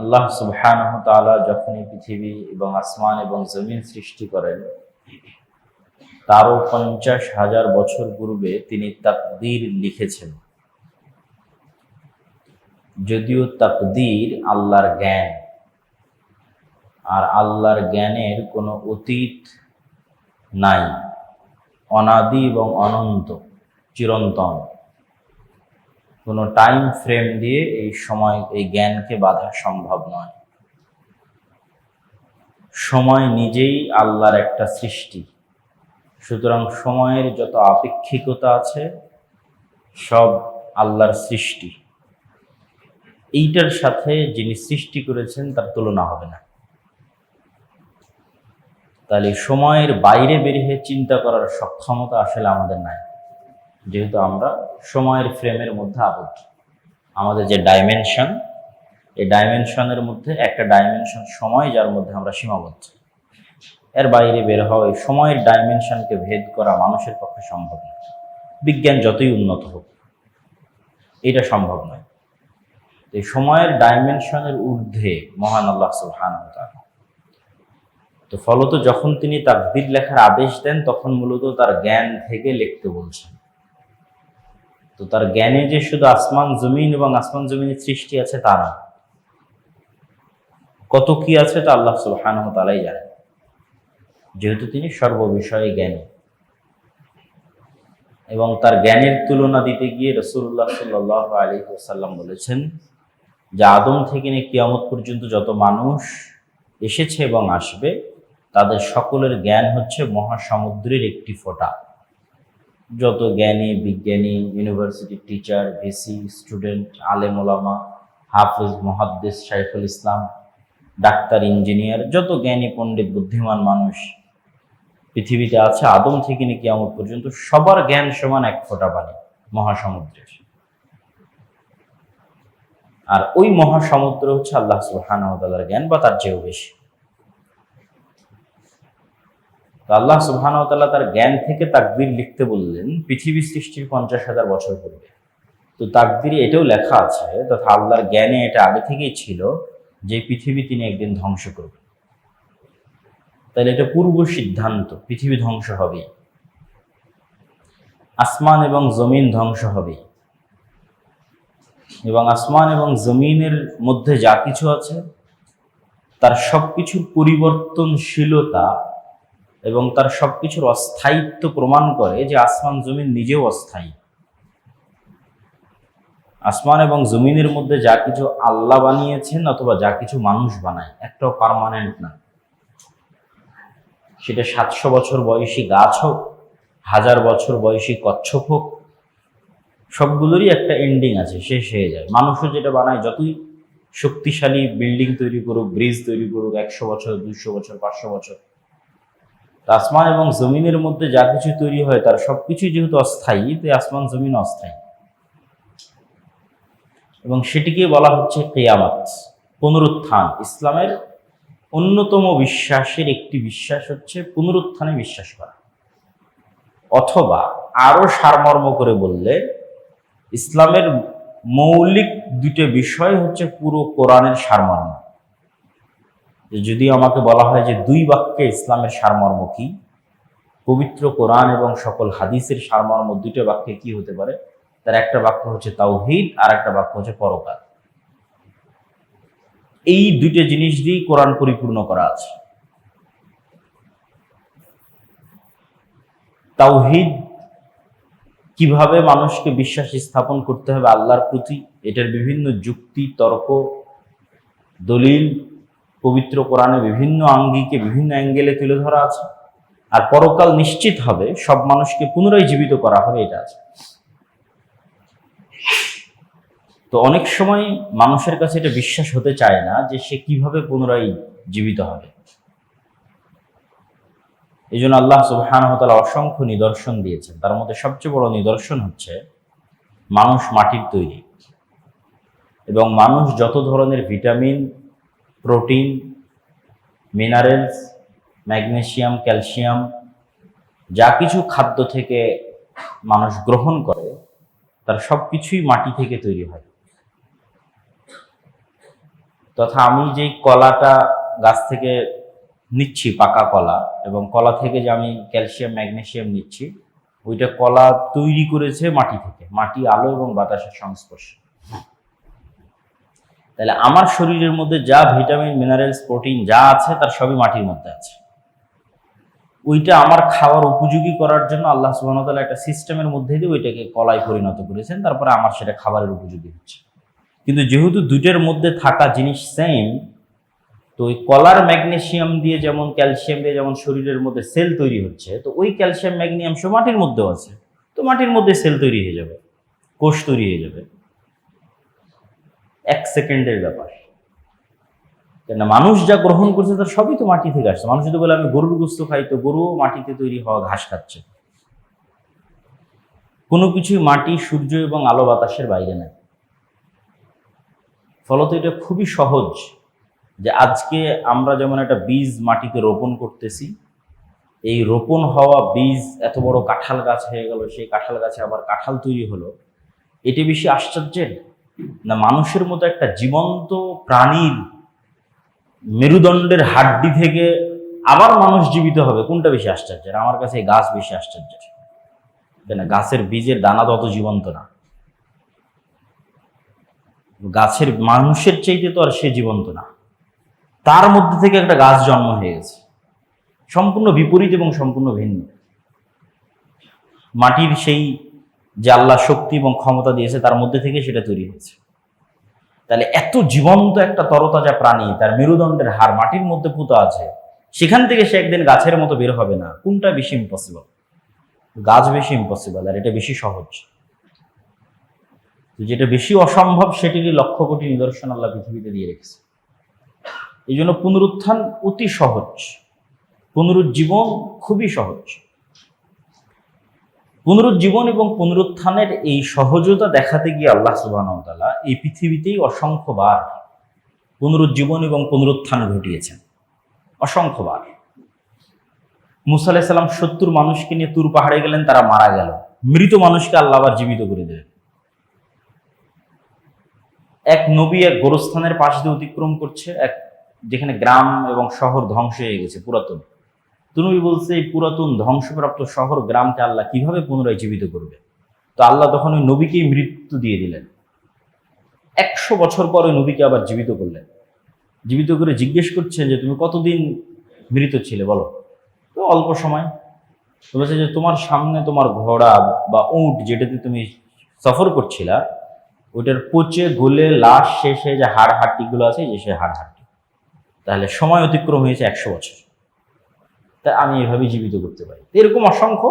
আল্লাহ সুবহানাহু ওয়া তাআলা যখন এই পৃথিবী এবং আসমান এবং জমিন সৃষ্টি করেন, তারও 50,000 বছর পূর্বে তিনি তাকদীর লিখেছেন। যদিও তাকদীর আল্লাহর জ্ঞান, আর আল্লাহর জ্ঞানের কোনো অতীত নাই, অনাদি এবং অনন্ত, চিরন্তন। কোনো টাইম ফ্রেম দিয়ে এই সময়, এই জ্ঞানকে বাঁধা সম্ভব নয়। সময় নিজেই আল্লাহর একটা সৃষ্টি, সুতরাং সময়ের যত আপেক্ষিকতা আছে সব আল্লাহর সৃষ্টি। এইটার সাথে যিনি সৃষ্টি করেছেন তার তুলনা হবে না। তাহলে সময়ের বাইরে বেরিয়ে চিন্তা করার সক্ষমতা আসলে আমাদের নাই, যেহেতু আমরা সময়ের ফ্রেমের মধ্যে আবদ্ধ। আমাদের যে ডাইমেনশন, এই ডাইমেনশনের মধ্যে একটা ডাইমেনশন সময়, যার মধ্যে আমরা সীমাবদ্ধ। এর বাইরে বের হওয়া, এই সময়ের ডাইমেনশনকে ভেদ করা মানুষের পক্ষে সম্ভব নয়। বিজ্ঞান যতই উন্নত হোক, এটা সম্ভব নয়। এই সময়ের ডাইমেনশনের ঊর্ধ্বে মহান আল্লাহ সুবহানাহু ওয়া তাআলা। তো ফলত যখন তিনি তাকদীর লেখার আদেশ দেন, তখন মূলত তার জ্ঞান থেকে লিখতে বলছেন। তো তার জ্ঞানে যে শুধু আসমান জমিন এবং আসমান জমিনের সৃষ্টি আছে তা না, কত কি আছে তা আল্লাহ সুবহানাহু ওয়া তাআলাই জানেন, যেহেতু তিনি সর্ববিষয়ে জ্ঞানী। এবং তার জ্ঞানের তুলনা দিতে গিয়ে রাসূলুল্লাহ সাল্লাল্লাহু আলাইহি ওয়াসাল্লাম বলেছেন যে আদম থেকে নিয়ে কিয়ামত পর্যন্ত যত মানুষ এসেছে এবং আসবে, তাদের সকলের জ্ঞান হচ্ছে মহাসমুদ্রের একটি ফোঁটা। যত জ্ঞানী, বিজ্ঞানী, ইউনিভার্সিটির টিচার, ভিসি, স্টুডেন্ট, আলেম ওলামা, হাফেজ, মুহাদ্দিস, শাইখুল ইসলাম, ডাক্তার, ইঞ্জিনিয়ার, যত জ্ঞানী পণ্ডিত বুদ্ধিমান মানুষ পৃথিবীতে আছে, আদম থেকে নিয়ে কিয়ামত পর্যন্ত সবার জ্ঞান সমান এক ফোঁটা পানি মহাসমুদ্রের। আর ওই মহাসমুদ্র হচ্ছে আল্লাহ সুবহানাহু ওয়া তাআলার জ্ঞান, বা তার চেয়েও বেশি। আল্লাহ সুবহানাহু ওয়া তাআলা তার জ্ঞান থেকে তাকদীর লিখতে বললেন পৃথিবী সৃষ্টির 50,000 বছর পূর্বে। তো তাকদীরে এটাও লেখা আছে, তথা আল্লাহর জ্ঞানে এটা আগে থেকেই ছিল যে পৃথিবী তিনি একদিন ধ্বংস করবেন। তাহলে এটা পূর্ব সিদ্ধান্ত, পৃথিবী ধ্বংস হবেই, আসমান এবং জমিন ধ্বংস হবেই। এবং আসমান এবং জমিনের মধ্যে যা কিছু আছে তার সবকিছুর পরিবর্তনশীলতা এবং তার সবকিছুর অস্থায়িত্ব প্রমাণ করে যে আসমান জমিন নিজেও অস্থায়ী। আসমান এবং জমিনের মধ্যে যা কিছু আল্লাহ বানিয়েছেন অথবা যা কিছু মানুষ বানায়, একটাও পার্মানেন্ট না। সেটা 700 বছর বয়সী গাছ হোক, 1000 বছর বয়সী কচ্ছপ হোক, সবগুলোরই একটা এন্ডিং আছে, শেষ হয়ে যায়। মানুষও যেটা বানায়, যতই শক্তিশালী বিল্ডিং তৈরি করুক, ব্রিজ তৈরি করুক, 100 বছর, 200 বছর, 500 বছর, আসমান এবং জমিনের মধ্যে যা কিছু তৈরি হয় তার সবকিছু যেহেতু অস্থায়ী, তাই আসমান জমিন অস্থায়ী। এবং সেটিকে বলা হচ্ছে কিয়ামত, পুনরুত্থান। ইসলামের অন্যতম বিশ্বাসের একটি বিশ্বাস হচ্ছে পুনরুত্থানে বিশ্বাস করা, অথবা আরো সারমর্ম করে বললে ইসলামের মৌলিক দুটো বিষয় হচ্ছে পুরো কোরআনের সারমর্ম। যদি আমাকে বলা হয় যে 2 বাক্যে ইসলামের সারমর্ম কি, পবিত্র কোরআন এবং সকল হাদিসের সারমর্ম 2টা বাক্যে কি হতে পারে, তার একটা বাক্য হচ্ছে তাওহীদ, আর একটা বাক্য হচ্ছে পরকাল। এই 2টা জিনিস দিয়েই কোরআন পরিপূর্ণ করা আছে। তাওহীদ, কিভাবে মানুষকে বিশ্বাস স্থাপন করতে হবে আল্লাহর প্রতি, এটার বিভিন্ন যুক্তি, তর্ক, দলিল পবিত্র কোরআনে বিভিন্ন আঙ্গিকে, বিভিন্ন অ্যাঙ্গেলে তুলে ধরা আছে। আর পরকাল নিশ্চিত হবে, সব মানুষকে পুনরায় জীবিত করা হবে, এটা আছে। তো অনেক সময় মানুষের কাছে এটা বিশ্বাস হতে চায় না যে সে কিভাবে পুনরায় জীবিত হবে। এই জন্য আল্লাহ সুবহানাহু ওয়া তাআলা অসংখ্য নিদর্শন দিয়েছেন। তার মধ্যে সবচেয়ে বড় নিদর্শন হচ্ছে মানুষ মাটির তৈরি, এবং মানুষ যত ধরনের vitamin, protein, minerals, magnesium, calcium, যা কিছু খাদ্য থেকে মানুষ গ্রহণ করে তার সবকিছুই মাটি থেকে তৈরি হয়। তথা আমি যেই কলাটা গাছ থেকে নিচ্ছি, পাকা কলা, এবং কলা থেকে যে আমি ক্যালসিয়াম ম্যাগনেসিয়াম নিচ্ছি, ওইটা কলা তৈরি করেছে মাটি থেকে, মাটি, আলো এবং বাতাসের সংস্পর্শে। তাহলে আমার শরীরের মধ্যে যা ভিটামিন, মিনারেলস, প্রোটিন যা আছে তার সবই মাটির মধ্যে আছে। ওইটা আমার খাওয়ার উপযোগী করার জন্য আল্লাহ সুবহানাহু ওয়া তাআলা একটা সিস্টেমের মধ্যে দিয়ে ওইটাকে কলায় পরিণত করেছেন, তারপরে আমার সেটা খাবারের উপযোগী হচ্ছে। কিন্তু যেহেতু দুইটার মধ্যে থাকা জিনিস সেম, তো ওই কলার ম্যাগনেসিয়াম দিয়ে যেমন, ক্যালসিয়াম দিয়ে যেমন শরীরের মধ্যে সেল তৈরি হচ্ছে, তো ওই ক্যালসিয়াম ম্যাগনেসিয়াম সব মাটির মধ্যেও আছে, তো মাটির মধ্যে সেল তৈরি হয়ে যাবে, কোষ তৈরি হয়ে যাবে। 1 সেকেন্ডের ব্যাপার। কেন মানুষ যা গ্রহণ করছে তার সবই তো মাটি থেকে আসছে। মানুষ যদি বলে আমি গরুর গোস্ত খাই, তো গরুও মাটিতে তৈরি হওয়া ঘাস খাচ্ছে। কোনো কিছুই মাটি, সূর্য এবং আলো বাতাসের বাইরে নাই। ফলত এটা খুবই সহজ যে আজকে আমরা যেমন একটা বীজ মাটিতে রোপণ করতেছি, এই রোপণ হওয়া বীজ এত বড় কাঁঠাল গাছ হয়ে গেল, সেই কাঁঠাল গাছে আবার কাঁঠাল তৈরি হলো। এটি বেশি আশ্চর্যের না মানুষের মতো একটা জীবন্ত প্রাণীর মেরুদণ্ডের হাড্ডি থেকে আবার মানুষ জীবিত হবে? কোনটা বেশি আশ্চর্যের? আমার কাছে এই গাছ বেশি আশ্চর্যের। কেন গাছের বীজের দানা তো অত জীবন্ত না, গাছের মানুষের চাইতে তো আর সে জীবন্ত না, তার মধ্যে থেকে একটা গাছ জন্ম হয়ে গেছে, সম্পূর্ণ বিপরীত এবং সম্পূর্ণ ভিন্ন। মাটির সেই যে আল্লাহ শক্তি এবং ক্ষমতা দিয়েছে তার মধ্যে থেকে সেটা তৈরি হয়েছে। তাহলে এত জীবন্ত একটা তরতাজা প্রাণী, তার মেরুদণ্ডের হাড় মাটির মধ্যে পুঁতা আছে, সেখান থেকে সে একদিন গাছের মতো বের হবে না। কোনটা বেশি ইম্পসিবল? গাছ বেশি ইম্পসিবল, আর এটা বেশি সহজ। যেটা বেশি অসম্ভব সেটিরই লক্ষ কোটি নিদর্শন আল্লাহ পৃথিবীতে দিয়ে রেখেছে। এই জন্য পুনরুত্থান অতি সহজ, পুনরুজ্জীবন খুবই সহজ। পুনরুজ্জীবন এবং পুনরুত্থানের এই সহজতা দেখাতে গিয়ে আল্লাহ সুবহানাহু ওয়া তাআলা এই পৃথিবীতেই অসংখ্যবার পুনরুজ্জীবন এবং পুনরুত্থান ঘটিয়েছেন, অসংখ্যবার। মুসা আলাইহিস সালাম 70 মানুষকে নিয়ে তুর পাহাড়ে গেলেন, তারা মারা গেল। মৃত মানুষকে আল্লাহ আবার জীবিত করে দিলেন। এক নবী এক গোরস্থানের পাশ দিয়ে অতিক্রম করছে, এক যেখানে গ্রাম এবং শহর ধ্বংস হয়ে গেছে, পুরাতন। নবী বলছে এই পুরাতন ধ্বংসপ্রাপ্ত শহর গ্রামকে আল্লাহ কিভাবে পুনরায় জীবিত করবে? তো আল্লাহ তখন ওই নবীকেই মৃত্যু দিয়ে দিলেন। 100 বছর পর ওই নবীকে আবার জীবিত করলেন। জীবিত করে জিজ্ঞেস করছেন যে তুমি কতদিন মৃত ছিলে বলো? তো অল্প সময়। বলেছে যে তোমার সামনে তোমার ঘোড়া বা উট যেটাতে তুমি সফর করছিলা, ওইটার পচে গলে লাশ শেষে যে হাড় হাড্ডিগুলো আছে, যে সে হাড় হাড্ডি। তাহলে সময় অতিক্রম হয়েছে 100 বছর। তা আমি এভাবে জীবিত করতে পারি। এরকম অসংখ্য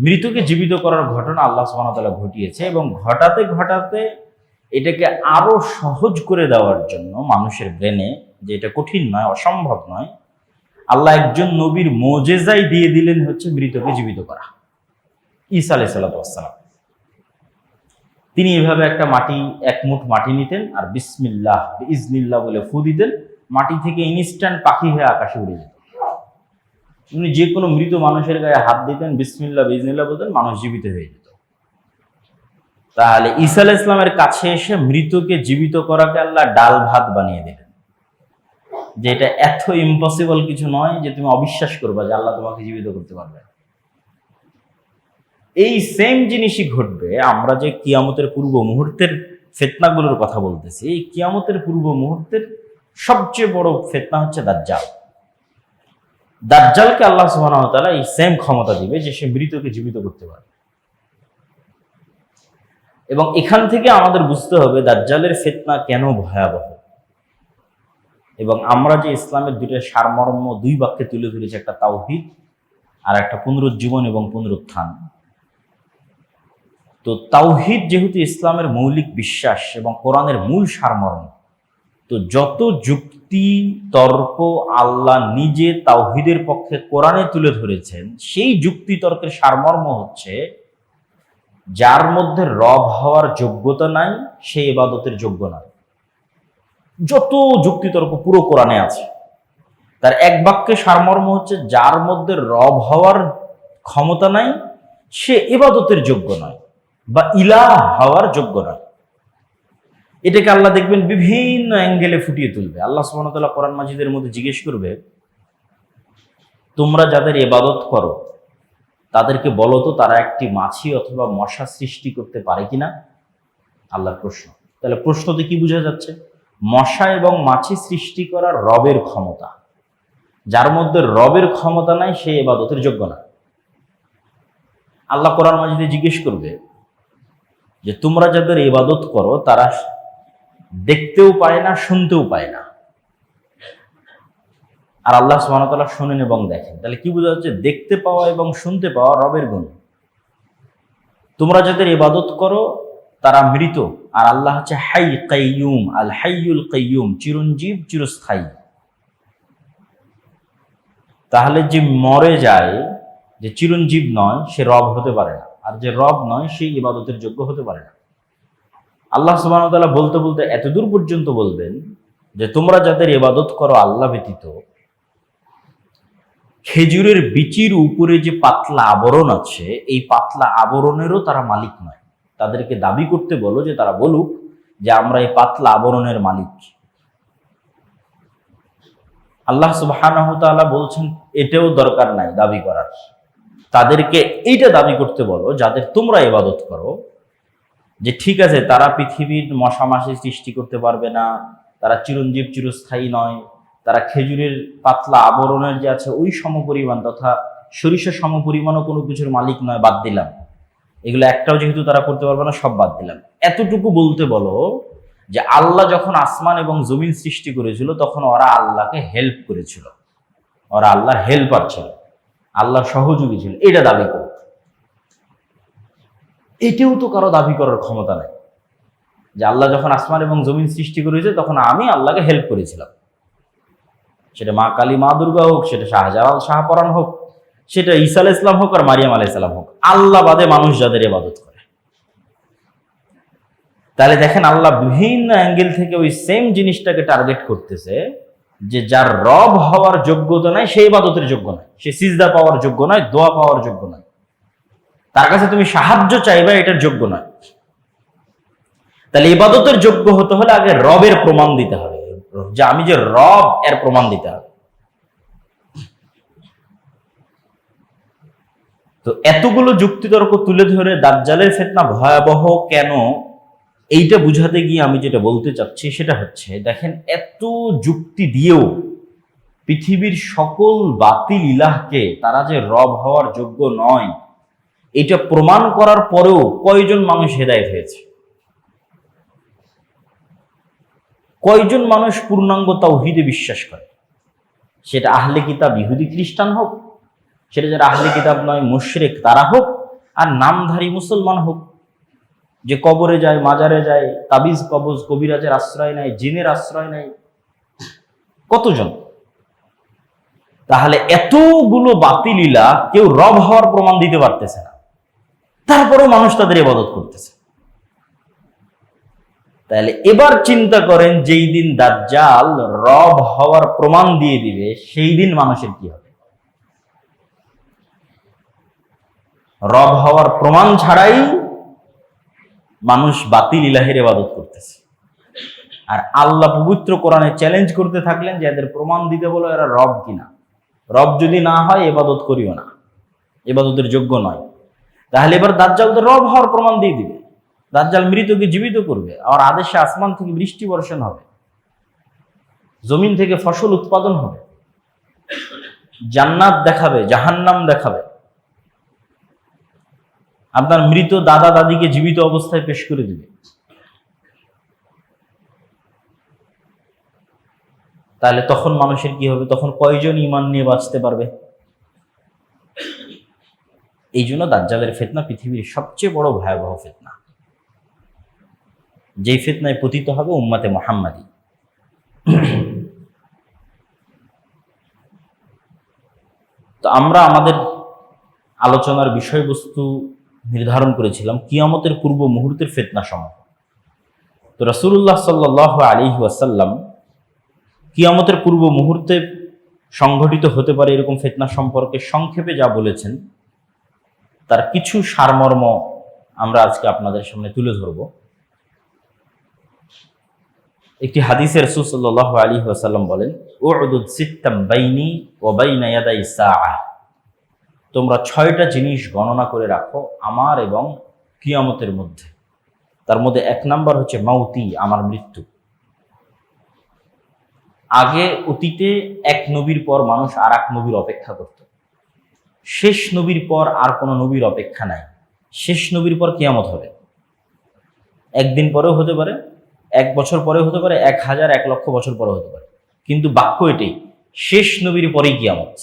মৃতকে জীবিত করার ঘটনা আল্লাহ সুবহানাহু ওয়া তাআলা ঘটিয়েছে, এবং ঘটাতে ঘটাতে এটাকে আরো সহজ করে দেওয়ার জন্য মানুষের ব্রেনে, যে এটা কঠিন নয়, অসম্ভব নয়, আল্লাহ একজন নবীর মুজিজাই দিয়ে দিলেন হচ্ছে মৃতকে জীবিত করা। ঈসা আলাইহিস সালাম তিনি এভাবে একটা মাটি, এক মুঠ মাটি নিতেন আর বিসমিল্লাহ বিইজনিল্লাহ বলে ফু দিতেন, মাটি থেকে ইনস্ট্যান্ট পাখি হয়ে আকাশে উড়ে যেত। উনি যে কোনো মৃত মানুষের গায়ে হাত দিতেন, বিসমিল্লাহ বিইজনিল্লাহ বলতেন, মানুষ জীবিত হয়ে যেত। তাহলে ঈসা আলাইহিস সালামের কাছে এসে মৃতকে জীবিত করাকে আল্লাহ ডাল ভাত বানিয়ে দিলেন, যে এটা এত ইম্পসিবল কিছু নয় যে তুমি অবিশ্বাস করবা যে আল্লাহ তোমাকে জীবিত করতে পারবে। এই সেম জিনিসই ঘটবে। আমরা যে কিয়ামতের পূর্ব মুহূর্তের ফিতনাগুলোর কথা বলতেছি, এই কিয়ামতের পূর্ব মুহূর্তের সবচেয়ে বড় ফিতনা হচ্ছে দাজ্জাল। দাজ্জালকে আল্লাহ সুবহানাহু ওয়া তাআলা এই সেম ক্ষমতা দিবে যে সে মৃতকে জীবিত করতে পারে। এবং এখান থেকে আমাদের বুঝতে হবে দাজ্জালের ফিতনা কেন ভয়াবহ। এবং আমরা যে ইসলামের দুইটা সারমর্ম 2 বাক্যে তুলে ধরেছি, একটা তাওহীদ আর একটা পুনরুজ্জীবন এবং পুনরুত্থান। তো তাওহীদ যেহেতু ইসলামের মৌলিক বিশ্বাস এবং কোরআনের মূল সারমর্ম, তো যত যুক্তি তর্ক আল্লাহ নিজে তাওহীদের পক্ষে কোরআনে তুলে ধরেছেন, সেই যুক্তি তর্কের সারমর্ম হচ্ছে যার মধ্যে রব হওয়ার যোগ্যতা নাই সে ইবাদতের যোগ্য নয়। যত যুক্তিতর্ক পুরো কোরআনে আছে, তার এক বাক্যে সারমর্ম হচ্ছে যার মধ্যে রব হওয়ার ক্ষমতা নাই সে ইবাদতের যোগ্য নয় বা ইলাহ হওয়ার যোগ্য নয়। এটাকে আল্লাহ দেখবেন বিভিন্ন অ্যাঙ্গেলে ফুটিয়ে তুলবে। আল্লাহ সুবহানাহু ওয়া তাআলা কোরআন মাজিদের মধ্যে জিজ্ঞেস করবে, তোমরা যাদের ইবাদত করো তাদেরকে বলো তো তারা একটি মাছি অথবা মশা সৃষ্টি করতে পারে কিনা। আল্লাহর প্রশ্ন। তাহলে প্রশ্নতে কি বোঝা যাচ্ছে? মশা এবং মাছি সৃষ্টি করার রবের ক্ষমতা। যার মধ্যে রবের ক্ষমতা নাই সে ইবাদতের যোগ্য না। আল্লাহ কোরআন মাজিদে জিজ্ঞেস করবে যে তোমরা যাদের ইবাদত করো তারা দেখতেও পায় না, শুনতেও পায় না, আর আল্লাহ সুবহানাহু ওয়া তাআলা শুনেন এবং দেখেন। তাহলে কি বোঝা যাচ্ছে? দেখতে পাওয়া এবং শুনতে পাওয়া রবের গুণ। তোমরা যাদের ইবাদত করো তারা মৃত, আর আল্লাহ হচ্ছে হাই কাইয়ুম, আল হাইয়ুল কাইয়ুম, চিরঞ্জীব, চিরস্থায়ী। তাহলে যে মরে যায়, যে চিরঞ্জীব নয়, সে রব হতে পারে না, আর যে রব নয় সে ইবাদতের যোগ্য হতে পারে না। আল্লাহ সুবহানাহু ওয়া তাআলা বলতে বলতে এতদূর পর্যন্ত বলবেন যে তোমরা যাদের ইবাদত করো আল্লাহ ব্যতীত, খেজুরের বিচির উপরে যে পাতলা আবরণ আছে এই পাতলা আবরণেরও তারা মালিক নয়। তাদেরকে দাবি করতে বলো যে তারা বলুক যে আমরা এই পাতলা আবরণের মালিক। আল্লাহ সুবহানাহু ওয়া তাআলা বলছেন এটাও দরকার নাই দাবি করার। তাদেরকে এইটা দাবি করতে বলো যাদের তোমরা ইবাদত করো, যে ঠিক আছে তারা পৃথিবীর মশা মাছি সৃষ্টি করতে পারবে না, তারা চিরঞ্জীব, চিরস্থায়ী নয়, তারা খেজুরের পাতলা আবরণের যে আছে ওই সমপরিমাণ তথা সরিষা সমপরিমাণও কোনো কিছুর মালিক নয়, বাদ দিলাম। এগুলো একটাও যেহেতু তারা করতে পারবে না, সব বাদ দিলাম। এতটুকু বলতে বলো যে আল্লাহ যখন আসমান এবং জমিন সৃষ্টি করেছিল তখন ওরা আল্লাহকে হেল্প করেছিল, ওরা আল্লাহর হেল্পার ছিল, আল্লাহর সহযোগী ছিল, এটা দাবি করো। এটাও তো কারো দাবি করার ক্ষমতা নাই যে আল্লাহ যখন আসমান এবং জমিন সৃষ্টি করেছে তখন আমি আল্লাহকে হেল্প করেছিলাম। সেটা মা কালী, মা দুর্গা হোক, সেটা শাহজালাল, শাহপরাণ হোক, সেটা ঈসা আলাইহিস সালাম হোক আর মারিয়াম আলাইহিস সালাম হোক, আল্লাহ বাদে মানুষ যাদের ইবাদত করে। তাহলে দেখেন আল্লাহ বিভিন্ন অ্যাঙ্গেল থেকে ওই সেম জিনিসটাকে টার্গেট করতেছে যে যার রব হওয়ার যোগ্যতা নাই সে ইবাদতের যোগ্য নয়, সে সিজদা পাওয়ার যোগ্য নয়, দোয়া পাওয়ার যোগ্য নয়, তার কাছে তুমি সাহায্য চাইবা এটার যোগ্য নয়। তাহলে ইবাদতের যোগ্য হতে হলে আগে রবের প্রমাণ দিতে হবে, যে আমি যে রব এর প্রমাণ দিতে হবে। তো এতগুলো যুক্তিতর্ক তুলে ধরে দাজ্জালের ফিতনা ভয়াবহ কেন এইটা বুঝাতে গিয়ে আমি যেটা বলতে চাচ্ছি সেটা হচ্ছে, দেখেন এত যুক্তি দিয়েও পৃথিবীর সকল বাতিল ইলাহকে তারা যে রব হওয়ার যোগ্য নয় এটা প্রমাণ করার পরেও কয়জন মানুষ হেদায়েত হয়েছে? কয়জন মানুষ পূর্ণাঙ্গ তাওহীদে বিশ্বাস করে? সেটা আহলে কিতাব ইহুদি খ্রিস্টান হোক, সেটা যারা আহলে কিতাব নয় মুশরিক তারা হোক, আর নামধারী মুসলমান হোক, যে কবরে যায়, মাজারে যায়, তাবিজ কবজ কবিরাজের আশ্রয় নেয়, জিনের আশ্রয় নেয়, কতজন? তাহলে এতগুলো বাতিল ইলাহ কেউ রব হওয়ার প্রমাণ দিতে পারতেছে না, তারপরেও মানুষ তাদের ইবাদত করতেছে। তাহলে এবার চিন্তা করেন যেই দিন দাজ্জাল রব হওয়ার প্রমাণ দিয়ে দিবে সেই দিন মানুষের কি হবে? রব হওয়ার প্রমাণ ছাড়াই মানুষ বাতিল ইলাহের ইবাদত করতেছে, আর আল্লাহ পবিত্র কোরআনে চ্যালেঞ্জ করতে থাকলেন যে এদের প্রমাণ দিতে বলো এরা রব কিনা। রব যদি না হয় ইবাদত করিও না, ইবাদতের যোগ্য নয়। তাহলে এবার দাজ্জাল তো রব হওয়ার প্রমাণ দিয়ে দিবে। দাজ্জাল মৃতকে জীবিত করবে, আর আদেশে আসমান থেকে বৃষ্টি বর্ষণ হবে, জমিন থেকে ফসল উৎপাদন হবে, জান্নাত দেখাবে, জাহান্নাম দেখাবে, আপনার মৃত দাদা দাদিকে জীবিত অবস্থায় পেশ করে দিবে। তাহলে তখন মানুষের কি হবে? তখন কয়জন ঈমান নিয়ে বাঁচতে পারবে? এই জন্য দাজ্জালের ফিতনা পৃথিবীর সবচেয়ে বড় ভয়াবহ ফিতনা, যেই ফিতনায় পতিত হবে উম্মতে মুহাম্মাদী। তো আমরা আমাদের আলোচনার বিষয়বস্তু নির্ধারণ করেছিলাম কিয়ামতের পূর্ব মুহূর্তের ফিতনা সমূহ। তো রাসূলুল্লাহ সাল্লাল্লাহু আলাইহি ওয়াসাল্লাম কিয়ামতের পূর্ব মুহূর্তে সংঘটিত হতে পারে এরকম ফিতনা সম্পর্কে সংক্ষেপে যা বলেছেন তার কিছু সারমর্ম আমরা আজকে আপনাদের সামনে তুলে ধরব। একটি হাদিসে রাসূল সাল্লাল্লাহু আলাইহি ওয়াসাল্লাম বলেন, উ'দুদ সিত্তাম বাইনি ওয়া বাইনা ইয়াদাই সাআহ, তোমরা 6টা জিনিস গণনা করে রাখো আমার এবং কিয়ামতের মধ্যে। তার মধ্যে 1 নাম্বার হচ্ছে মাউতি, আমার মৃত্যু। আগে অতীতে এক নবীর পর মানুষ আর এক নবীর অপেক্ষা করত, শেষ নবীর পর আর কোনো নবীর অপেক্ষা নাই। শেষ নবীর পর কিয়ামত হবে, একদিন পরেও হতে পারে, 1 বছর পরেও হতে পারে, 1000 1 লক্ষ বছর পরেও হতে পারে, কিন্তু বাক্য এটাই, শেষ নবীর পরেই কিয়ামত।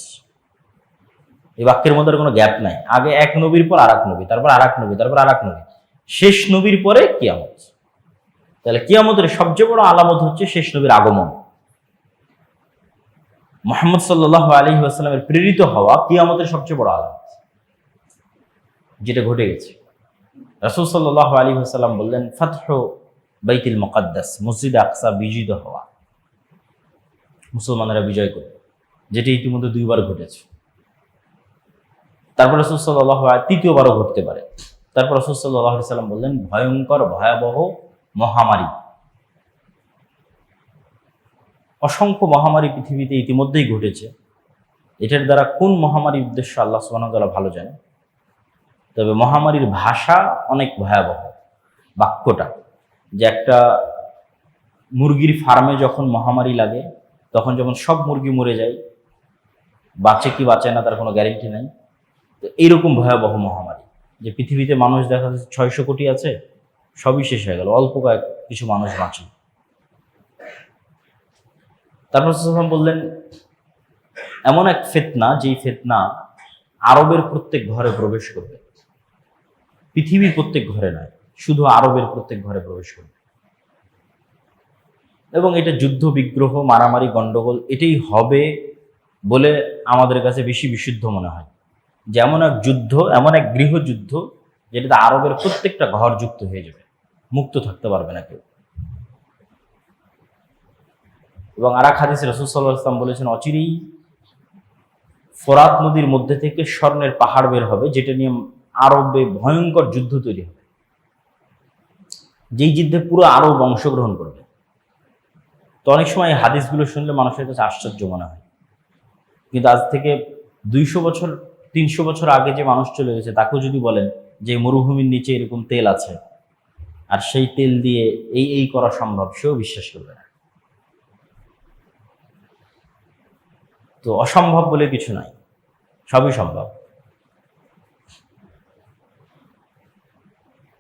এই বাক্যের মধ্যে কোনো গ্যাপ নাই। আগে এক নবীর পর আর এক নবী, তারপর আর এক নবী, তারপর আর এক নবী, শেষ নবীর পরে কিয়ামত। তাহলে কিয়ামতের সবচেয়ে বড় আলামত হচ্ছে শেষ নবীর আগমন। মুহাম্মদ সাল্লাল্লাহু আলাইহি ওয়াসাল্লামের প্রেরিত হওয়া কিয়ামতের সবচেয়ে বড় আলামত, যেটা ঘটে গেছে। রাসূল সাল্লাল্লাহু আলাইহি ওয়াসাল্লাম বললেন, ফাতহু বাইতুল মুকাদ্দাস, মসজিদ আকসা বিজয়িত হওয়া, মুসলমানেরা বিজয় করবে, যেটি ইতিমধ্যে 2 বার ঘটেছে। তারপর রাসূল সাল্লাল্লাহু আলাইহি, 3য়বারও ঘটতে পারে। তারপর রাসূল সাল্লাল্লাহু আলাইহি সাল্লাম বললেন, ভয়ঙ্কর ভয়াবহ মহামারী, অসংখ্য মহামারী পৃথিবীতে ইতিমধ্যেই ঘটেছে। এটার দ্বারা কোন মহামারীর উদ্দেশ্য আল্লাহ সুবহানাহু ওয়া তাআলা ভালো জানেন। তবে মহামারীর ভাষা অনেক ভয়াবহ। বাক্যটা যে একটা মুরগির ফার্মে যখন মহামারী লাগে, তখন যখন সব মুরগি মরে যায়, বাঁচে কি বাঁচে না তার কোনো গ্যারেন্টি নাই। তো এইরকম ভয়াবহ মহামারী, যে পৃথিবীতে মানুষ দেখা যাচ্ছে 600 কোটি আছে, সবই শেষ হয়ে গেল, অল্প কিছু মানুষ বাঁচে। তারপর বললেন, এমন এক ফিতনা, যেই ফিতনা আরবের প্রত্যেক ঘরে প্রবেশ করবে, পৃথিবীর প্রত্যেক ঘরে নয়, শুধু আরবের প্রত্যেক ঘরে প্রবেশ করবে। এবং এটা যুদ্ধ বিগ্রহ, মারামারি, গন্ডগোল, এটাই হবে বলে আমাদের কাছে বেশি বিশুদ্ধ মনে হয়। যে এমন এক যুদ্ধ, এমন এক গৃহযুদ্ধ, যেটাতে আরবের প্রত্যেকটা ঘর যুক্ত হয়ে যাবে, মুক্ত থাকতে পারবে না কেউ। এবং আর এক হাদিসে রাসূল সাল্লাল্লাহু আলাইহি ওয়াসাল্লাম বলেছেন, অচিরেই ফোরাত নদীর মধ্যে থেকে স্বর্ণের পাহাড় বের হবে, যেটা নিয়ে আরবে ভয়ঙ্কর যুদ্ধ তৈরি হবে, যেই যুদ্ধে পুরো আরব অংশগ্রহণ করবে। তো অনেক সময় এই হাদিসগুলো শুনলে মানুষের কাছে আশ্চর্য মনে হয়, কিন্তু আজ থেকে 200 বছর 300 বছর আগে যে মানুষ চলে গেছে, তাকেও যদি বলেন যে মরুভূমির নিচে এরকম তেল আছে আর সেই তেল দিয়ে এই করা সম্ভব, সেও বিশ্বাস করবে না। তো অসম্ভব বলে কিছু নাই, সবই সম্ভব।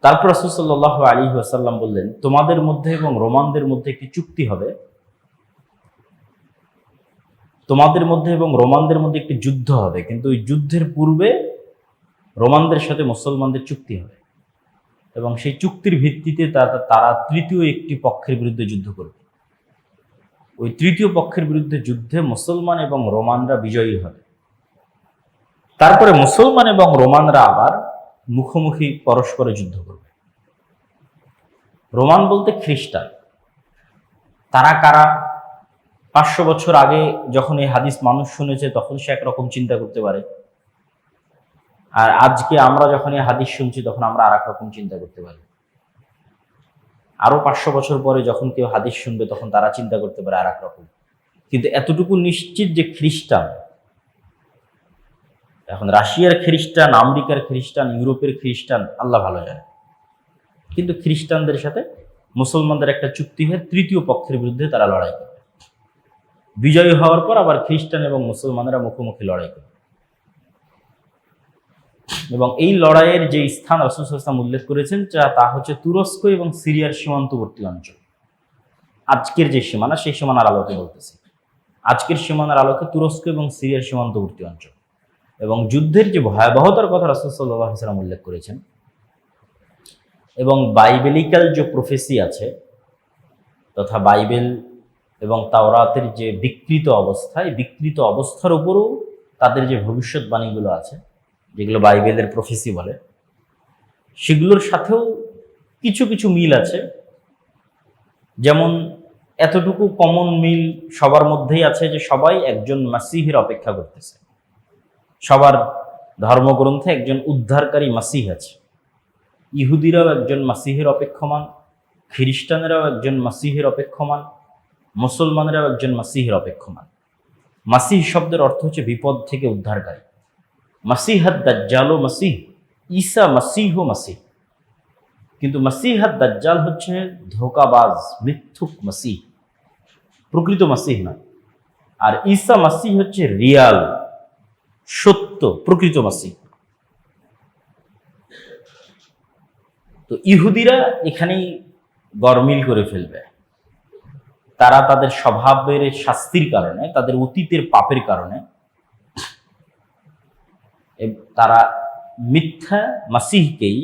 তারপর রাসূল সাল্লাল্লাহু আলাইহি ওয়াসাল্লাম বললেন, তোমাদের মধ্যে এবং রোমানদের মধ্যে একটি চুক্তি হবে, তোমাদের মধ্যে এবং রোমানদের মধ্যে একটি যুদ্ধ হবে, কিন্তু ওই যুদ্ধের পূর্বে রোমানদের সাথে মুসলমানদের চুক্তি হবে, এবং সেই চুক্তির ভিত্তিতে তারা 3য় একটি পক্ষের বিরুদ্ধে যুদ্ধ করবে। ওই 3য় পক্ষের বিরুদ্ধে যুদ্ধে মুসলমান এবং রোমানরা বিজয়ী হবে। তারপরে মুসলমান এবং রোমানরা আবার মুখোমুখি পরস্পরে যুদ্ধ করবে। রোমান বলতে খ্রিস্টান। তারা কারা? 500 বছর আগে যখন এই হাদিস মানুষ শুনেছে, তখন সে একরকম চিন্তা করতে পারে, আর আজকে আমরা যখন এই হাদিস শুনছি, তখন আমরা আর এক রকম চিন্তা করতে পারি। আরো 500 বছর পরে যখন কেউ হাদিস শুনবে, তখন তারা চিন্তা করতে পারে আর এক রকম। কিন্তু এতটুকু নিশ্চিত যে খ্রিস্টান, এখন রাশিয়ার খ্রিস্টান, আমেরিকার খ্রিস্টান, ইউরোপের খ্রিস্টান, আল্লাহ ভালো জানে, কিন্তু খ্রিস্টানদের সাথে মুসলমানদের একটা চুক্তি হয়ে 3য় পক্ষের বিরুদ্ধে তারা লড়াই করবে। বিজয়ী হওয়ার পর আবার খ্রিস্টান এবং মুসলমানেরা মুখোমুখি লড়াই করবে। এবং এই লড়াইয়ের যে স্থান রাসূল সাল্লাল্লাহু আলাইহি ওয়াসাল্লাম উল্লেখ করেছেন, তা হচ্ছে তুরস্ক এবং সিরিয়ার সীমান্তবর্তী অঞ্চল। আজকের যে সীমানা, সেই সীমানার আলোকে বলতেছি। আজকের সীমানার আলোকে তুরস্ক এবং সিরিয়ার সীমান্তবর্তী অঞ্চল। এবং যুদ্ধের যে ভয়াবহতার কথা রাসূল সাল্লাল্লাহু আলাইহি ওয়াসাল্লাম উল্লেখ করেছেন, এবং বাইবেলিক্যাল যে প্রফেসি আছে, তথা বাইবেল এবং তাওরাতের যে বিকৃত অবস্থা, এই বিকৃত অবস্থার উপরও তাদের যে ভবিষ্যৎবাণীগুলো আছে, যেগুলো বাইবেলের প্রফেসি বলে, সেগুলোর সাথেও কিছু কিছু মিল আছে। যেমন এতটুকু কমন মিল সবার মধ্যেই আছে যে সবাই একজন মাসিহের অপেক্ষা করতেছে। সবার ধর্মগ্রন্থে একজন উদ্ধারকারী মাসিহ আছে। ইহুদিরাও একজন মাসিহের অপেক্ষমান, খ্রিস্টানেরাও একজন মাসিহের অপেক্ষমান, মুসলমানেরাও একজন মাসিহের অপেক্ষমান। মাসিহ শব্দের অর্থ হচ্ছে বিপদ থেকে উদ্ধারকারী। মাসিহাদ দাজ্জাল ও মাসিহ, ঈসা মাসিহ ও মাসিহ। কিন্তু মাসিহাদ দাজ্জাল হচ্ছে ধোঁকাবাজ, মিথ্যুক মাসিহ, প্রকৃত মাসিহ নয়। আর ঈসা মাসিহ হচ্ছে রিয়াল, সত্য, প্রকৃত মাসিহ। তো ইহুদিরা এখানেই গরমিল করে ফেলবে। তারা তাদের স্বভাবের শাস্তির কারণে, তাদের অতীতের পাপের কারণে তারা মিথ্যা মাসিহকেই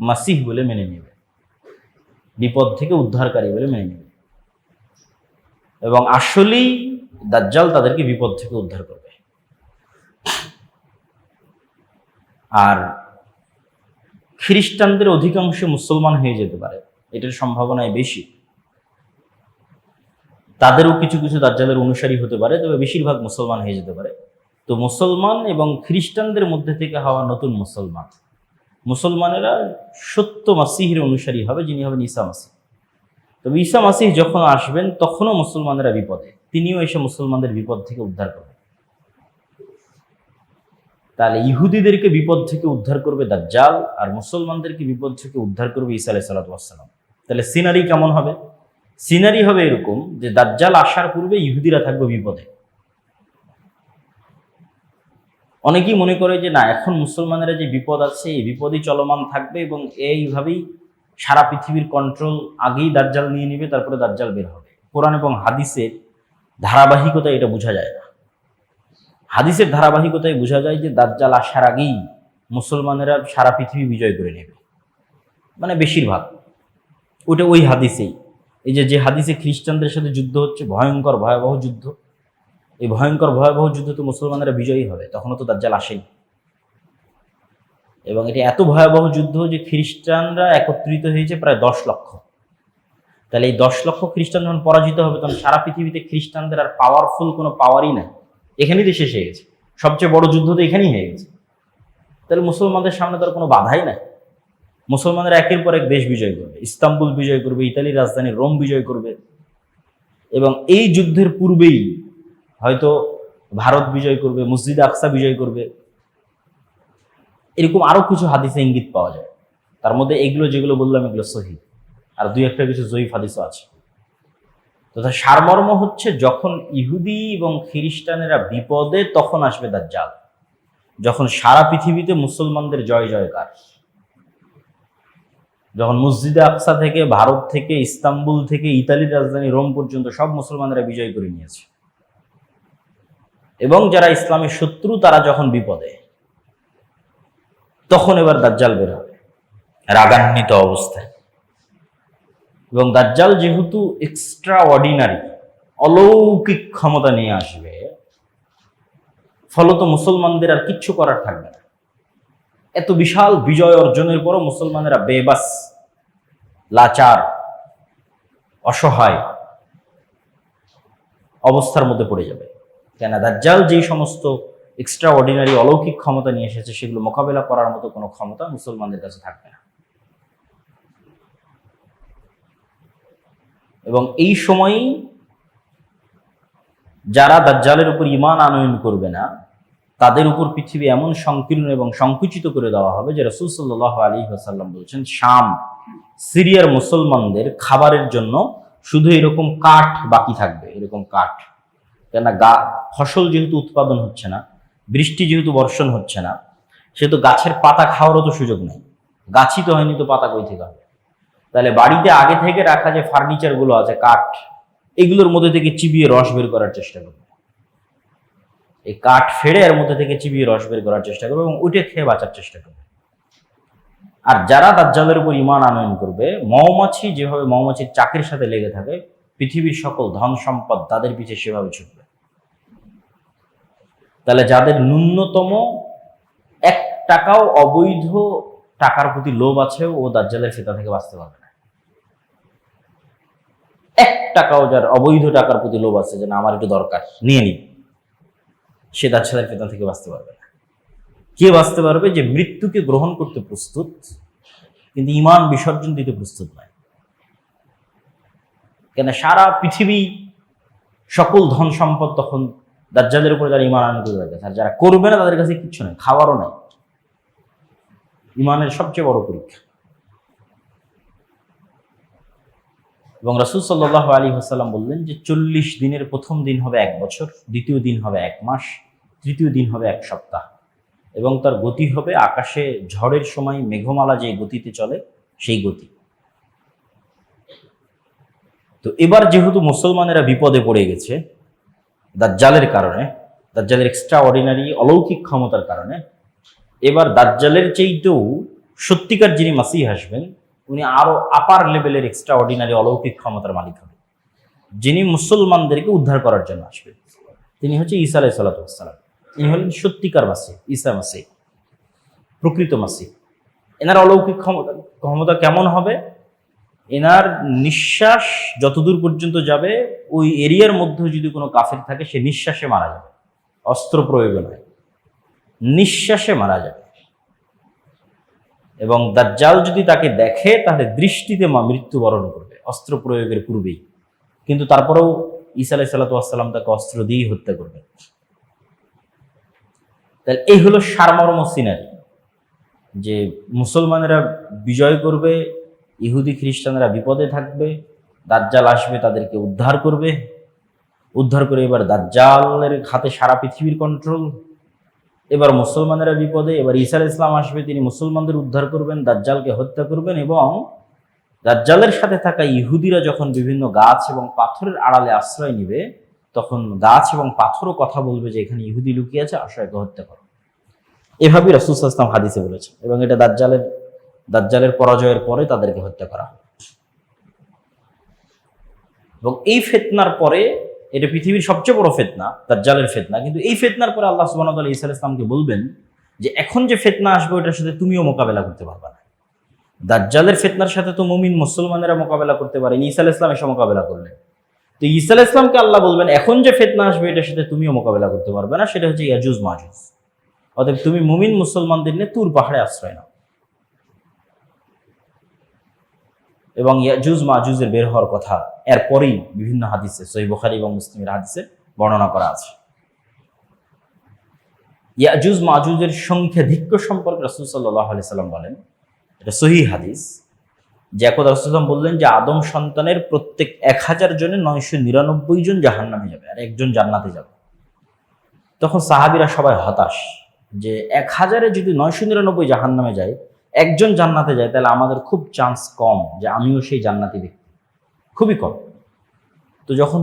মাসিহ বলে মেনে নেবে, বিপদ থেকে উদ্ধারকারী বলে মেনে নেবে, এবং আসলেই দাজ্জাল তাদেরকে বিপদ থেকে উদ্ধার করবে। আর খ্রিস্টানদের অধিকাংশ মুসলমান হয়ে যেতে পারে, এটার সম্ভাবনাই বেশি। তাদেরও কিছু কিছু দাজ্জালের অনুসারী হতে পারে, তবে বেশিরভাগ মুসলমান হয়ে যেতে পারে। তো মুসলমান এবং খ্রিস্টানদের মধ্যে থেকে হওয়া নতুন মুসলমানেরা সত্য মাসিহের অনুসারী হবে, যিনি হবেন ঈসা মাসিহ। তবে ঈসা মাসিহ যখন আসবেন তখনও মুসলমানেরা বিপদে, তিনিও এসে মুসলমানদের বিপদ থেকে উদ্ধার করবেন। তাহলে ইহুদিদেরকে বিপদ থেকে উদ্ধার করবে দাজ্জাল, আর মুসলমানদেরকে বিপদ থেকে উদ্ধার করবে ঈসা আলাইহিস সালাতু ওয়াস সালাম। তাহলে সিনারি কেমন হবে? সিনারি হবে এরকম যে দাজ্জাল আসার পূর্বে ইহুদিরা থাকবে বিপদে। অনেকেই মনে করে যে না, এখন মুসলমানেরা যে বিপদ আছে এই বিপদই চলমান থাকবে এবং এইভাবেই সারা পৃথিবীর কন্ট্রোল আগেই দাজ্জাল নিয়ে নেবে, তারপরে দাজ্জাল বের হবে। কোরআন এবং হাদিসের ধারাবাহিকতা এটা বোঝা যায় না। হাদিসের ধারাবাহিকতায় বোঝা যায় যে দাজ্জাল আসার আগেই মুসলমানেরা সারা পৃথিবী বিজয় করে নেবে, মানে বেশিরভাগ। ওটা ওই হাদিসেই, এই যে হাদিসে খ্রিস্টানদের সাথে যুদ্ধ হচ্ছে, ভয়ঙ্কর ভয়াবহ যুদ্ধ, এই ভয়ঙ্কর ভয়াবহ যুদ্ধ তো মুসলমানেরা বিজয়ী হবে, তখনও তো দাজ্জাল আসেনি। এবং এটা এত ভয়াবহ যুদ্ধ যে খ্রিস্টানরা একত্রিত হয়েছে প্রায় 10 লক্ষ। তাহলে এই 10 লক্ষ খ্রিস্টান যখন পরাজিত হবে, তখন সারা পৃথিবীতে খ্রিস্টানদের আর পাওয়ারফুল কোনো পাওয়ারই নাই, এখানেই তো শেষ হয়ে গেছে। সবচেয়ে বড় যুদ্ধ তো এখানেই হয়ে গেছে। তাহলে মুসলমানদের সামনে তার কোনো বাধাই নাই। মুসলমানরা একের পর এক দেশ বিজয় করবে, ইস্তাম্বুল বিজয় করবে, ইতালির রাজধানী রোম বিজয় করবে, এবং এই যুদ্ধের পূর্বেই হয়তো ভারত বিজয় করবে, মসজিদ আকসা বিজয় করবে। এরকম আরো কিছু হাদিসে ইঙ্গিত পাওয়া যায়। তার মধ্যে এগুলো যেগুলো বললাম এগুলো সহিহ, আর দুই একটা কিছু জয়ীফ হাদিসও আছে। তথা সারমর্ম হচ্ছে, যখন ইহুদি এবং খ্রিস্টানেরা বিপদে তখন আসবে দাজ্জাল, যখন সারা পৃথিবীতে মুসলমানদের জয় জয়কার, যখন মসজিদে আকসা থেকে, ভারত থেকে, ইস্তাম্বুল থেকে, ইতালির রাজধানী রোম পর্যন্ত সব মুসলমানেরা বিজয় করে নিয়েছে, এবং যারা ইসলামের শত্রু তারা যখন বিপদে, তখন এবার দাজ্জাল বের হবে রাগান্বিত অবস্থায়। এবং দাজ্জাল যেহেতু এক্সট্রা অর্ডিনারি, অলৌকিক ক্ষমতা নিয়ে আসবে, ফলত মুসলমানদের আর কিচ্ছু করার থাকবে না। এত বিশাল বিজয় অর্জনের পরও মুসলমানেরা বেবাস, লাচার, অসহায় অবস্থার মধ্যে পড়ে যাবে। কেন? দাজ্জাল যেই সমস্ত এক্সট্রা অর্ডিনারি অলৌকিক ক্ষমতা নিয়ে এসেছে, সেগুলো মোকাবেলা করার মতো কোনো ক্ষমতা মুসলমানদের কাছে থাকবে না। এবং এই সময়ই যারা দাজ্জালের উপর ঈমান আনয়ন করবে না, তাদের উপর পৃথিবী এমন সংকীর্ণ এবং সংকুচিত করে দেওয়া হবে যে রাসূল সাল্লাল্লাহু আলাইহি ওয়াসাল্লাম বলছেন, শাম, সিরিয়ার মুসলমানদের খাবারের জন্য শুধু এরকম কাঠ বাকি থাকবে, এরকম কাঠ। কেননা ফসল যেহেতু উৎপাদন হচ্ছে না, বৃষ্টি যেহেতু বর্ষণ হচ্ছে না, সেহেতু গাছের পাতা খাওয়ারও তো সুযোগ নেই। গাছই তো হয়নি, তো পাতা কই থেকে হবে? তাহলে বাড়িতে আগে থেকে রাখা যে ফার্নিচারগুলো আছে, কাঠ, এগুলোর মধ্যে থেকে চিবিয়ে রস বের করার চেষ্টা করবে। এই কাঠ ফেড়ে এর মধ্যে থেকে চিবিয়ে রস বের করার চেষ্টা করবে এবং ওইটা খেয়ে বাঁচার চেষ্টা করবে। আর যারা দাজ্জালের উপর ঈমান আনয়ন করবে, মৌমাছি যেভাবে মৌমাছির চাকের সাথে লেগে থাকে, পৃথিবীর সকল ধন সম্পদ তাদের পিছে সেভাবে ছুটবে। তাহলে যাদের ন্যূনতম 1 টাকাও অবৈধ টাকার প্রতি লোভ আছে, ও দাজ্জালের ফিতনা থেকে বাঁচতে পারবে না। 1 টাকাও যার অবৈধ টাকার প্রতি লোভ আছে, যে না আমার একটু দরকার, নিয়ে নি, সে দাজ্জালের ফিতনা থেকে বাঁচতে পারবে না। কে বাঁচতে পারবে? যে মৃত্যুকে গ্রহণ করতে প্রস্তুত, কিন্তু ঈমান বিসর্জন দিতে প্রস্তুত নয়। কেন সারা পৃথিবী সকল ধন সম্পদ তখন দাজ্জালের উপরে যারা ঈমান আনবে তাদের কাছে, আর যারা করবে না তাদের কাছে কিচ্ছু নেই, খাওয়ারও নাই। ঈমানের সবচেয়ে বড় পরীক্ষা। এবং রাসূল সাল্লাল্লাহু আলাইহি ওয়াসাল্লাম বললেন যে 40 দিনের প্রথম দিন হবে 1 বছর, দ্বিতীয় দিন হবে 1 মাস, তৃতীয় দিন হবে 1 সপ্তাহ, এবং তার গতি হবে আকাশে ঝড়ের সময় মেঘমালা যে গতিতে চলে সেই গতি। তো এবার যেহেতু মুসলমানেরা বিপদে পড়ে গেছে দাজ্জালের কারণে, দাজ্জালের এক্সট্রা অর্ডিনারি অলৌকিক ক্ষমতার কারণে, এবার দাজ্জালের চেয়েও সত্যিকার যিনি মাসিহ আসবেন উনি আরো আপার লেভেলের এক্সট্রা অর্ডিনারি অলৌকিক ক্ষমতার মালিক হবেন, যিনি মুসলমানদেরকে উদ্ধার করার জন্য আসবেন। তিনি হচ্ছে ঈসা আলাইহিস সালাম। তিনি হলেন সত্যিকার মাসিহ, ঈসা মাসিহ, প্রকৃত মাসিহ। এনার অলৌকিক ক্ষমতা কেমন হবে? এনার নিঃশ্বাস যতদূর পর্যন্ত যাবে ওই এরিয়ার মধ্যে যদি কোনো কাফের থাকে সে নিঃশ্বাসে মারা যাবে, অস্ত্র প্রয়োগে নয়, নিঃশ্বাসে মারা যাবে। এবং দাজ্জাল যদি তাকে দেখে তাহলে দৃষ্টিতে মৃত্যুবরণ করবে অস্ত্র প্রয়োগের পূর্বেই, কিন্তু তারপরেও ঈসা আলাইহিস সালাম তাকে অস্ত্র দিয়েই হত্যা করবে। তাহলে এই হলো সারমর্ম সিনারি, যে মুসলমানেরা বিজয় করবে, ইহুদি খ্রিস্টানরা বিপদে থাকবে, দাজ্জাল আসবে তাদেরকে উদ্ধার করবে, উদ্ধার করে এবার দাজ্জালের হাতে সারা পৃথিবীর কন্ট্রোল। এবার মুসলমানেরা বিপদে, এবার ঈসা আলাইহিস সালাম আসবে, তিনি মুসলমানদের উদ্ধার করবেন, দাজ্জালকে হত্যা করবেন। এবং দাজ্জালের সাথে থাকা ইহুদিরা যখন বিভিন্ন গাছ এবং পাথরের আড়ালে আশ্রয় নিবে তখন গাছ এবং পাথরও কথা বলবে যে এখানে ইহুদি লুকিয়ে আছে, আসো একে হত্যা করো। এভাবেই রাসূল সাল্লাল্লাহু আলাইহি ওয়াসাল্লাম হাদিসে বলেছেন। এবং এটা দাজ্জালের পরাজয়ের পরে তাদেরকে হত্যা করা হবে। এবং এই ফিতনার পরে, এটা পৃথিবীর সবচেয়ে বড় ফিতনা, দাজ্জালের ফিতনা, কিন্তু এই ফিতনার পরে আল্লাহ সুবহানাহু ওয়া তাআলা ঈসা আলাইহিস সালামকে বলবেন যে এখন যে ফিতনা আসবে ওটার সাথে তুমিও মোকাবেলা করতে পারবে না। দাজ্জালের ফিতনার সাথে তো মুমিন মুসলমানেরা মোকাবেলা করতে পারেনি, ঈসা আলাইহিস সালাম এসে মোকাবেলা করলেন। তো ঈসা আলাইহিস সালামকে আল্লাহ বলবেন এখন যে ফিতনা আসবে এটার সাথে তুমিও মোকাবেলা করতে পারবে না, সেটা হচ্ছে ইয়াজুজ মাজুজ। অতএব তুমি মুমিন মুসলমানদের নিয়ে তুর পাহাড়ে আশ্রয় নাও। এবং ইয়াজুজ মাজুজের বের হওয়ার কথা এরপরেই বিভিন্ন হাদিসে, সহিহ বুখারী এবং মুসলিমের হাদিসে বর্ণনা করা আছে। ইয়াজুজ মাজুজের সংখ্যাধিক্য সম্পর্কে রাসূল সাল্লাল্লাহু আলাইহি সাল্লাম বলেন, এটা সহিহ হাদিস, যে একদা রাসূল সাল্লাল্লাহু আলাইহি সাল্লাম বললেন যে আদম সন্তানের প্রত্যেক 1000 জনে 999 জন জাহান্নামে যাবে আর একজন জান্নাতে যাবে। তখন সাহাবীরা সবাই হতাশ যে 1000-এ যদি 999 জাহান্নামে যায়, একজন জান্নাতে যায়, তাহলে আমাদের খুব চান্স কম যে আমিও সেই জান্নাতি ব্যক্তি, খুবই কম। তো যখন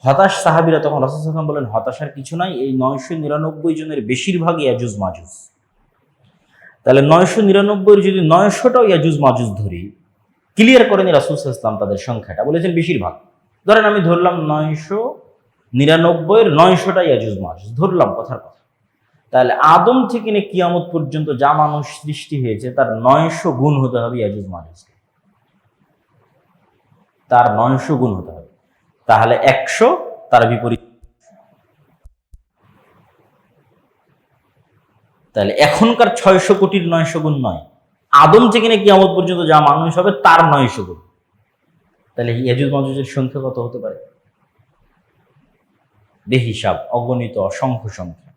হতাশ সাহাবীরা, তখন রাসূল সাল্লাল্লাহু আলাইহি ওয়াসাল্লাম বলেন হতাশার কিছু নাই, এই 999 জনের বেশিরভাগই ইয়াজুজ মাজুজ। তাহলে 999-এর যদি 900টাও ইয়াজুজ মাজুজ ধরি, ক্লিয়ার করেন রাসূল সাল্লাল্লাহু আলাইহি ওয়াসাল্লাম তাদের সংখ্যাটা, বলেছেন বেশিরভাগ। ধরেন আমি ধরলাম 999-এর 900টা ইয়াজুজ মাজুজ ধরলাম, কথার কথা। তাহলে আদম থেকে নিয়ে কিয়ামত পর্যন্ত যা মানুষ সৃষ্টি হয়েছে তার 900 গুণ হতে হবে ইয়াজুজ মাজুজকে, তার 900 গুণ হতে হবে। তাহলে 100 তার বিপরীত। তাহলে এখনকার 600 কোটির 900 গুণ নয়, আদম থেকে নিয়ে কিয়ামত পর্যন্ত যা মানুষ হবে তার 900 গুণ। তাহলে ইয়াজুজ মাজুজের সংখ্যা কত হতে পারে? বেহিসাব, অগণিত, অসংখ্য সংখ্যা,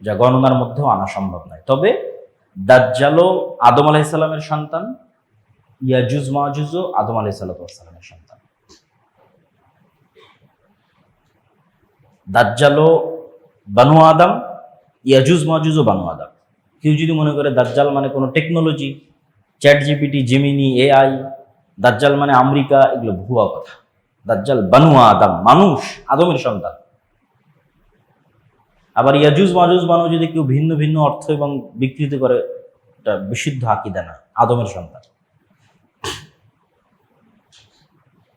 যা গণনার মধ্যেও আনা সম্ভব নয়। তবে দাজ্জালও আদম আলাইহিস সালামের সন্তান, ইয়াজুজ মাজুজও আদম আলাইহিস সালামের সন্তান। দাজ্জালও বানু আদম, ইয়াজুজ মাজুজও বানু আদম। কেউ যদি মনে করে দাজ্জাল মানে কোনো technology, chat GPT, Gemini, AI, দাজ্জাল মানে আমেরিকা, এগুলো ভুয়া কথা। দাজ্জাল বানু আদম, মানুষ, আদমের সন্তান। আবার ইয়াজুজ মাজুজ বানু যদি কেউ ভিন্ন ভিন্ন অর্থ এবং বিকৃতি করে, এটা বিশুদ্ধ আকীদা না, আদমের সন্তান।